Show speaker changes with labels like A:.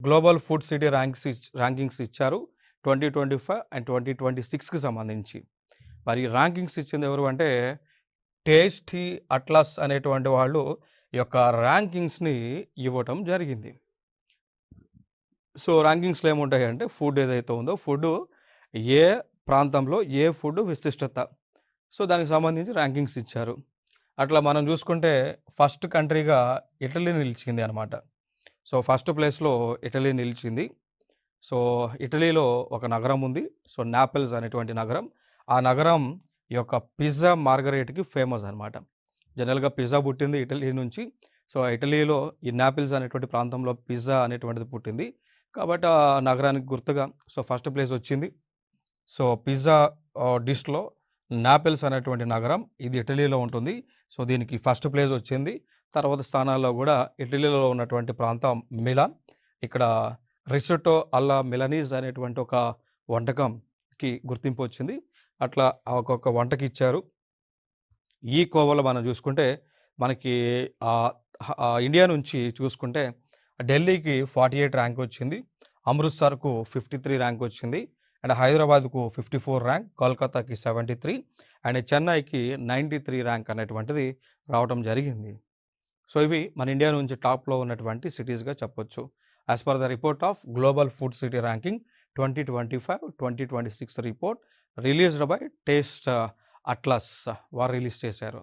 A: Global food city rankings ఇచ్చారు. 2025 and 2026కి సంబంధించి. మరి ర్యాంకింగ్స్ ఇచ్చింది ఎవరు అంటే టేస్టీ అట్లాస్ అనేటువంటి వాళ్ళు ఈ యొక్క ర్యాంకింగ్స్‌ని ఇవ్వటం జరిగింది. సో, ర్యాంకింగ్స్‌లో ఏముంటాయంటే ఫుడ్ ఏదైతే ఉందో ఫుడ్డు ఏ ప్రాంతంలో ఏ ఫుడ్ విశిష్టత. సో, దానికి సంబంధించి ర్యాంకింగ్స్ ఇచ్చారు. అట్లా మనం చూసుకుంటే ఫస్ట్ కంట్రీగా ఇటలీ నిలిచింది అనమాట. సో, ఫస్ట్ ప్లేస్‌లో ఇటలీ నిలిచింది. సో, ఇటలీలో ఒక నగరం ఉంది. సో, నాపిల్స్ అనేటువంటి నగరం. ఆ నగరం ఈ యొక్క పిజ్జా మార్గరేట్‌కి ఫేమస్ అనమాట. జనరల్‌గా పిజ్జా పుట్టింది ఇటలీ నుంచి. సో, ఇటలీలో ఈ నాపిల్స్ అనేటువంటి ప్రాంతంలో పిజ్జా అనేటువంటిది పుట్టింది. కాబట్టి ఆ నగరానికి గుర్తుగా సో, ఫస్ట్ ప్లేస్ వచ్చింది. సో, పిజ్జా డిష్‌లో నాపిల్స్ అనేటువంటి నగరం ఇది ఇటలీలో ఉంటుంది. సో, దీనికి ఫస్ట్ ప్లేస్ వచ్చింది. తర్వాత స్థానాల్లో కూడా ఇటలీలో ఉన్నటువంటి ప్రాంతం మిలాన్. ఇక్కడ రిసోటో అల్లా మిలనీస్ అనేటువంటి ఒక వంటకంకి గుర్తింపు వచ్చింది. అట్లా ఒక్కొక్క వంటకిచ్చారు. ఈ కోవలో మనం చూసుకుంటే మనకి ఇండియా నుంచి చూసుకుంటే ఢిల్లీకి 48 ర్యాంక్ వచ్చింది. అమృత్సర్‌కు 53 ర్యాంక్ వచ్చింది. అండ్ హైదరాబాద్‌కు 54 ర్యాంక్, కోల్కతాకి 73 అండ్ చెన్నైకి 93 ర్యాంక్ అనేటువంటిది రావటం జరిగింది. సో, ఇవి మన ఇండియా నుంచి టాప్‌లో ఉన్నటువంటి సిటీస్‌గా చెప్పొచ్చు. As per the report of global food city ranking 2025-2026 report released by Taste Atlas వారు రిలీజ్ చేశారు.